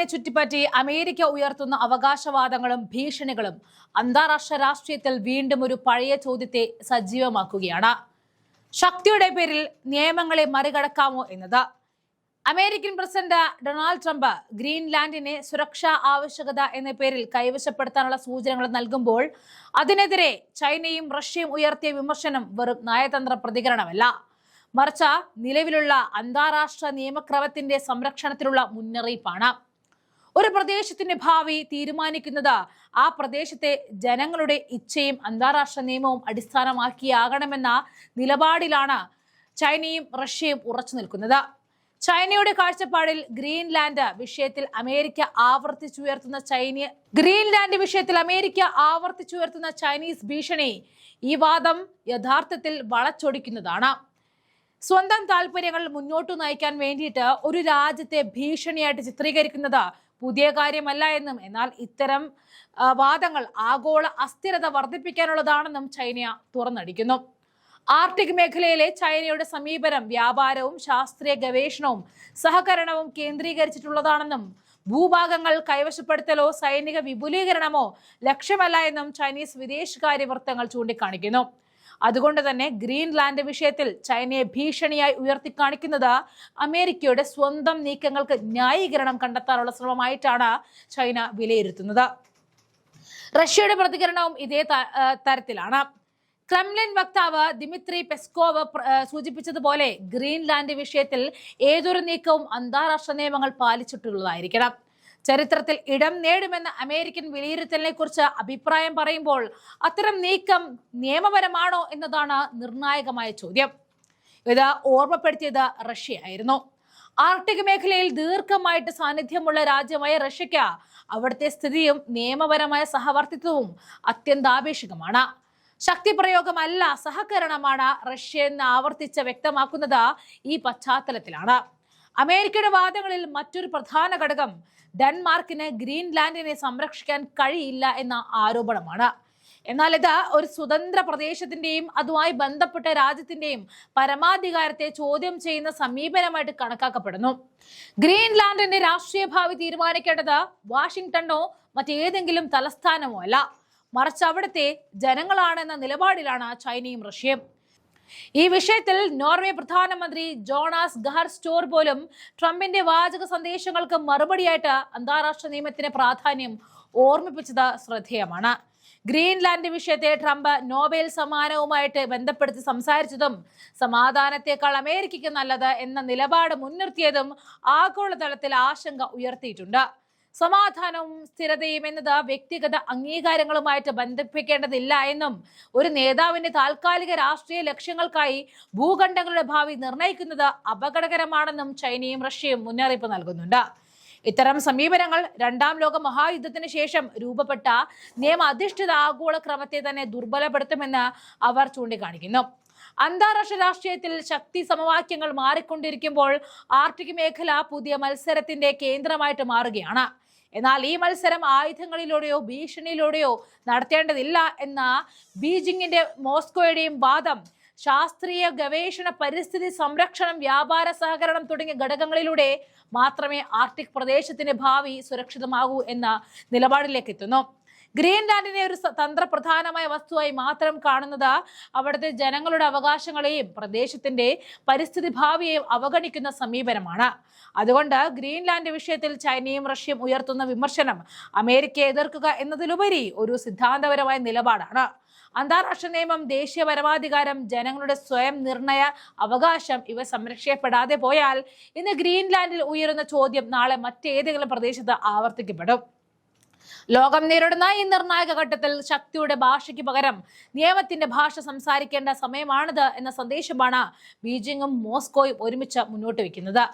ഗ്രീൻലാൻഡിനെ ചുറ്റിപ്പറ്റി അമേരിക്ക ഉയർത്തുന്ന അവകാശവാദങ്ങളും ഭീഷണികളും അന്താരാഷ്ട്ര രാഷ്ട്രീയത്തിൽ വീണ്ടും ഒരു പഴയ ചോദ്യത്തെ സജീവമാക്കുകയാണ്. ശക്തിയുടെ പേരിൽ നിയമങ്ങളെ മറികടക്കാമോ എന്നത്. അമേരിക്കൻ പ്രസിഡന്റ് ഡൊണാൾഡ് ട്രംപ് ഗ്രീൻലാൻഡിനെ സുരക്ഷാ ആവശ്യകത എന്ന പേരിൽ കൈവശപ്പെടുത്താനുള്ള സൂചനകൾ നൽകുമ്പോൾ അതിനെതിരെ ചൈനയും റഷ്യയും ഉയർത്തിയ വിമർശനം വെറും നയതന്ത്ര പ്രതികരണമല്ല, മറിച്ച് നിലവിലുള്ള അന്താരാഷ്ട്ര നിയമക്രമത്തിന്റെ സംരക്ഷണത്തിലുള്ള മുന്നറിയിപ്പാണ്. ഒരു പ്രദേശത്തിന്റെ ഭാവി തീരുമാനിക്കുന്നത് ആ പ്രദേശത്തെ ജനങ്ങളുടെ ഇച്ഛയും അന്താരാഷ്ട്ര നിയമവും അടിസ്ഥാനമാക്കിയാകണമെന്ന നിലപാടിലാണ് ചൈനയും റഷ്യയും ഉറച്ചു നിൽക്കുന്നത്. ചൈനയുടെ കാഴ്ചപ്പാടിൽ ഗ്രീൻലാൻഡ് വിഷയത്തിൽ അമേരിക്ക ആവർത്തിച്ചുയർത്തുന്ന ചൈനീസ് ഭീഷണി ഈ വാദം യഥാർത്ഥത്തിൽ വളച്ചൊടിക്കുന്നതാണ്. സ്വന്തം താല്പര്യങ്ങൾ മുന്നോട്ടു നയിക്കാൻ വേണ്ടിയിട്ട് ഒരു രാജ്യത്തെ ഭീഷണിയായിട്ട് ചിത്രീകരിക്കുന്നത് പുതിയ കാര്യമല്ല എന്നും, എന്നാൽ ഇത്തരം വാദങ്ങൾ ആഗോള അസ്ഥിരത വർദ്ധിപ്പിക്കാനുള്ളതാണെന്നും ചൈന തുറന്നടിക്കുന്നു. ആർട്ടിക് മേഖലയിലെ ചൈനയുടെ സമീപനം വ്യാപാരവും ശാസ്ത്രീയ ഗവേഷണവും സഹകരണവും കേന്ദ്രീകരിച്ചിട്ടുള്ളതാണെന്നും ഭൂഭാഗങ്ങൾ കൈവശപ്പെടുത്തലോ സൈനിക വിപുലീകരണമോ ലക്ഷ്യമല്ല എന്നും ചൈനീസ് വിദേശകാര്യ വൃത്തങ്ങൾ ചൂണ്ടിക്കാണിക്കുന്നു. അതുകൊണ്ട് തന്നെ ഗ്രീൻലാൻഡ് വിഷയത്തിൽ ചൈനയെ ഭീഷണിയായി ഉയർത്തിക്കാണിക്കുന്നത് അമേരിക്കയുടെ സ്വന്തം നീക്കങ്ങൾക്ക് ന്യായീകരണം കണ്ടെത്താനുള്ള ശ്രമമായിട്ടാണ് ചൈന വിലയിരുത്തുന്നത്. റഷ്യയുടെ പ്രതികരണവും ഇതേ തരത്തിലാണ്. ക്രെംലിൻ വക്താവ് ദിമിത്രി പെസ്കോവ് സൂചിപ്പിച്ചതുപോലെ ഗ്രീൻലാൻഡ് വിഷയത്തിൽ ഏതൊരു നീക്കവും അന്താരാഷ്ട്ര നിയമങ്ങൾ പാലിച്ചിട്ടുള്ളതായിരിക്കണം. ചരിത്രത്തിൽ ഇടം നേടുമെന്ന അമേരിക്കൻ വിലയിരുത്തലിനെ കുറിച്ച് അഭിപ്രായം പറയുമ്പോൾ അത്തരം നീക്കം നിയമപരമാണോ എന്നതാണ് നിർണായകമായ ചോദ്യം. ഇത് ഓർമ്മപ്പെടുത്തിയത് റഷ്യയായിരുന്നു. ആർട്ടിക് മേഖലയിൽ ദീർഘമായിട്ട് സാന്നിധ്യമുള്ള രാജ്യമായ റഷ്യയ്ക്ക് അവിടുത്തെ സ്ഥിതിയും നിയമപരമായ സഹവർത്തിത്വവും അത്യന്താപേക്ഷികമാണ്. ശക്തിപ്രയോഗമല്ല, സഹകരണമാണ് റഷ്യ എന്ന് ആവർത്തിച്ച് വ്യക്തമാക്കുന്നത് ഈ പശ്ചാത്തലത്തിലാണ്. അമേരിക്കയുടെ വാദങ്ങളിൽ മറ്റൊരു പ്രധാന ഘടകം ഡെൻമാർക്കിന് ഗ്രീൻലാൻഡിനെ സംരക്ഷിക്കാൻ കഴിയില്ല എന്ന ആരോപണമാണ്. എന്നാൽ ഇത് ഒരു സ്വതന്ത്ര പ്രദേശത്തിന്റെയും അതുമായി ബന്ധപ്പെട്ട രാജ്യത്തിന്റെയും പരമാധികാരത്തെ ചോദ്യം ചെയ്യുന്ന സമീപനമായിട്ട് കണക്കാക്കപ്പെടുന്നു. ഗ്രീൻലാൻഡിന്റെ രാഷ്ട്രീയ ഭാവി തീരുമാനിക്കേണ്ടത് വാഷിംഗ്ടണോ മറ്റേതെങ്കിലും തലസ്ഥാനമോ അല്ല, മറിച്ച് അവിടുത്തെ ജനങ്ങളാണെന്ന നിലപാടിലാണ് ചൈനയും റഷ്യയും. ഈ വിഷയത്തിൽ നോർവേ പ്രധാനമന്ത്രി ജോണാസ് ഗഹർ സ്റ്റോർ പോലും ട്രംപിന്റെ വാചക സന്ദേശങ്ങൾക്ക് മറുപടിയായിട്ട് അന്താരാഷ്ട്ര നിയമത്തിന് പ്രാധാന്യം ഓർമ്മിപ്പിച്ചത് ശ്രദ്ധേയമാണ്. ഗ്രീൻലാൻഡ് വിഷയത്തെ ട്രംപ് നോബൽ സമ്മാനവുമായിട്ട് ബന്ധപ്പെടുത്തി സംസാരിച്ചതും സമാധാനത്തെക്കാൾ അമേരിക്കയ്ക്ക് നല്ലത് എന്ന നിലപാട് മുൻനിർത്തിയതും ആഗോളതലത്തിൽ ആശങ്ക ഉയർത്തിയിട്ടുണ്ട്. സമാധാനവും സ്ഥിരതയും എന്നത് വ്യക്തിഗത അംഗീകാരങ്ങളുമായിട്ട് ബന്ധിപ്പിക്കേണ്ടതില്ല എന്നും ഒരു നേതാവിന്റെ താൽക്കാലിക രാഷ്ട്രീയ ലക്ഷ്യങ്ങൾക്കായി ഭൂഖണ്ഡങ്ങളുടെ ഭാവി നിർണ്ണയിക്കുന്നത് അപകടകരമാണെന്നും ചൈനയും റഷ്യയും മുന്നറിയിപ്പ് നൽകുന്നുണ്ട്. ഇത്തരം സമീപനങ്ങൾ രണ്ടാം ലോക മഹായുദ്ധത്തിന് ശേഷം രൂപപ്പെട്ട നിയമാധിഷ്ഠിത ആഗോള ക്രമത്തെ തന്നെ ദുർബലപ്പെടുത്തുമെന്ന് അവർ ചൂണ്ടിക്കാണിക്കുന്നു. അന്താരാഷ്ട്ര രാഷ്ട്രീയത്തിൽ ശക്തി സമവാക്യങ്ങൾ മാറിക്കൊണ്ടിരിക്കുമ്പോൾ ആർട്ടിക് മേഖല പുതിയ മത്സരത്തിന്റെ കേന്ദ്രമായിട്ട് മാറുകയാണ്. എന്നാൽ ഈ മത്സരം ആയുധങ്ങളിലൂടെയോ ഭീഷണിയിലൂടെയോ നടത്തേണ്ടതില്ല എന്ന ബീജിംഗിന്റെ മോസ്കോയുടെയും വാദം ശാസ്ത്രീയ ഗവേഷണ, പരിസ്ഥിതി സംരക്ഷണം, വ്യാപാര സഹകരണം തുടങ്ങിയ ഘടകങ്ങളിലൂടെ മാത്രമേ ആർട്ടിക് പ്രദേശത്തിന്റെ ഭാവി സുരക്ഷിതമാകൂ എന്ന നിലപാടിലേക്ക് എത്തുന്നു. ഗ്രീൻലാൻഡിനെ ഒരു തന്ത്രപ്രധാനമായ വസ്തുവായി മാത്രം കാണുന്നത് അവിടുത്തെ ജനങ്ങളുടെ അവകാശങ്ങളെയും പ്രദേശത്തിന്റെ പരിസ്ഥിതി ഭാവിയെയും അവഗണിക്കുന്ന സമീപനമാണ്. അതുകൊണ്ട് ഗ്രീൻലാൻഡ് വിഷയത്തിൽ ചൈനയും റഷ്യയും ഉയർത്തുന്ന വിമർശനം അമേരിക്കയെ എതിർക്കുക എന്നതിലുപരി ഒരു സിദ്ധാന്തപരമായ നിലപാടാണ്. അന്താരാഷ്ട്ര നിയമം, ദേശീയ പരമാധികാരം, ജനങ്ങളുടെ സ്വയം നിർണയ അവകാശം ഇവ സംരക്ഷിക്കപ്പെടാതെ പോയാൽ ഇന്ന് ഗ്രീൻലാൻഡിൽ ഉയരുന്ന ചോദ്യം നാളെ മറ്റേതെങ്കിലും പ്രദേശത്ത് ആവർത്തിക്കപ്പെടും. ലോകം നേരിടുന്ന ഈ നിർണായക ഘട്ടത്തിൽ ശക്തിയുടെ ഭാഷയ്ക്ക് പകരം നിയമത്തിന്റെ ഭാഷ സംസാരിക്കേണ്ട സമയമാണിത് എന്ന സന്ദേശമാണ് ബീജിംഗും മോസ്കോയും ഒരുമിച്ച് മുന്നോട്ട് വയ്ക്കുന്നത്.